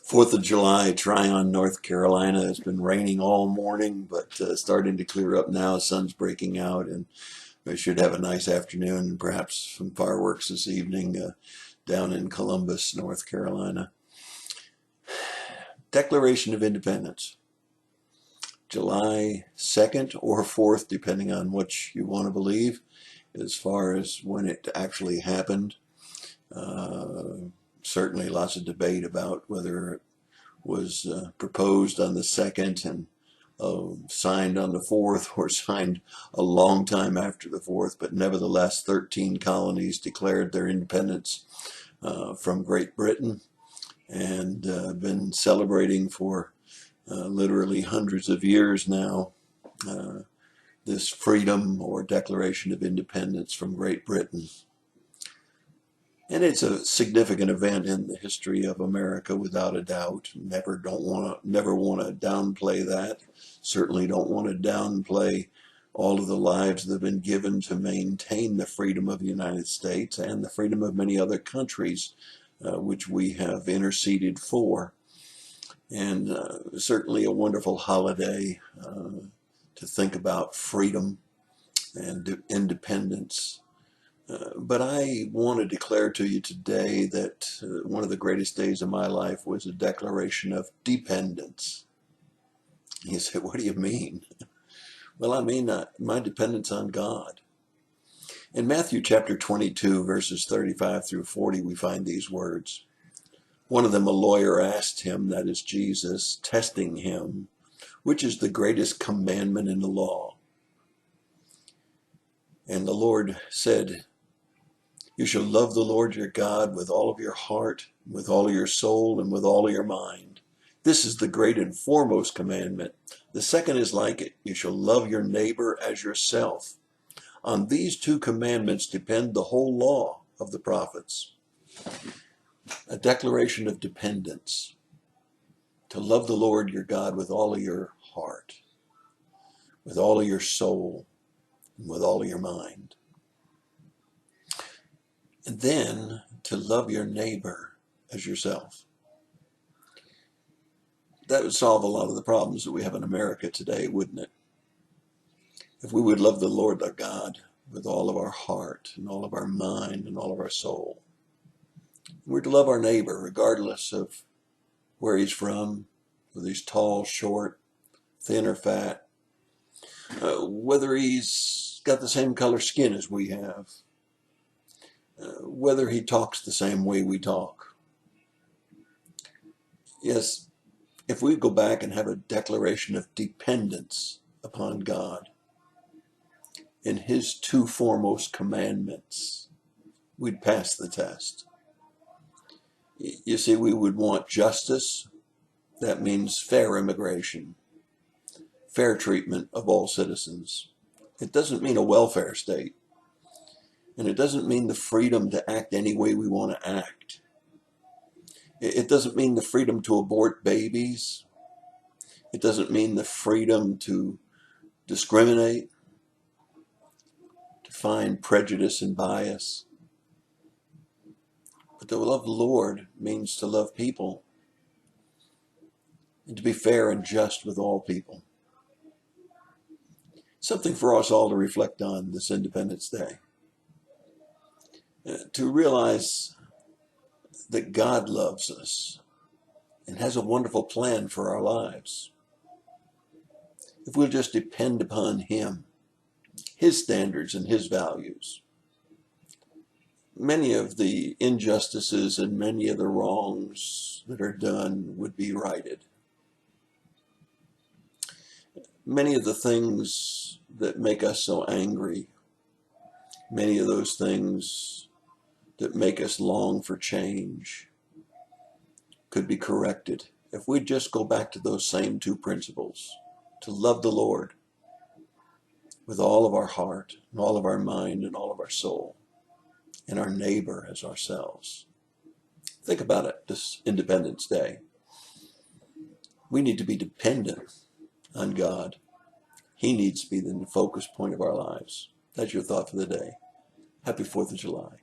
Fourth of July, Tryon, North Carolina. It's been raining all morning, but starting to clear up now. Sun's breaking out, and we should have a nice afternoon and perhaps some fireworks this evening down in Columbus, North Carolina. Declaration of Independence, July 2nd or 4th, depending on what you want to believe, as far as when it actually happened. Certainly lots of debate about whether it was proposed on the 2nd and signed on the 4th or signed a long time after the 4th, but nevertheless 13 colonies declared their independence from Great Britain and been celebrating for literally hundreds of years now this freedom or Declaration of Independence from Great Britain. And it's a significant event in the history of America, without a doubt. Never want to downplay that. Certainly don't want to downplay all of the lives that have been given to maintain the freedom of the United States and the freedom of many other countries, which we have interceded for. And certainly a wonderful holiday to think about freedom and independence. But I want to declare to you today that one of the greatest days of my life was a declaration of dependence. You say, what do you mean? Well, I mean my dependence on God. In Matthew chapter 22, verses 35 through 40, we find these words. One of them, a lawyer, asked him, that is Jesus, testing him, which is the greatest commandment in the law? And the Lord said, you shall love the Lord your God with all of your heart, with all of your soul, and with all of your mind. This is the great and foremost commandment. The second is like it. You shall love your neighbor as yourself. On these two commandments depend the whole law of the prophets. A declaration of dependence. To love the Lord your God with all of your heart, with all of your soul, and with all of your mind. And then to love your neighbor as yourself. That would solve a lot of the problems that we have in America today, wouldn't it? If we would love the Lord our God with all of our heart and all of our mind and all of our soul. We're to love our neighbor regardless of where he's from, whether he's tall, short, thin or fat, whether he's got the same color skin as we have, whether he talks the same way we talk. Yes, if we go back and have a declaration of dependence upon God in his two foremost commandments, we'd pass the test. You see, we would want justice. That means fair immigration, fair treatment of all citizens. It doesn't mean a welfare state. And it doesn't mean the freedom to act any way we want to act. It doesn't mean the freedom to abort babies. It doesn't mean the freedom to discriminate, to find prejudice and bias. But to love the Lord means to love people and to be fair and just with all people. Something for us all to reflect on this Independence Day. To realize that God loves us and has a wonderful plan for our lives. If we'll just depend upon him, his standards and his values, many of the injustices and many of the wrongs that are done would be righted. Many of the things that make us so angry, many of those things that make us long for change could be corrected if we just go back to those same two principles, to love the Lord with all of our heart and all of our mind and all of our soul, and our neighbor as ourselves. Think about it this Independence Day. We need to be dependent on God. He needs to be the focus point of our lives. That's your thought for the day. Happy 4th of July.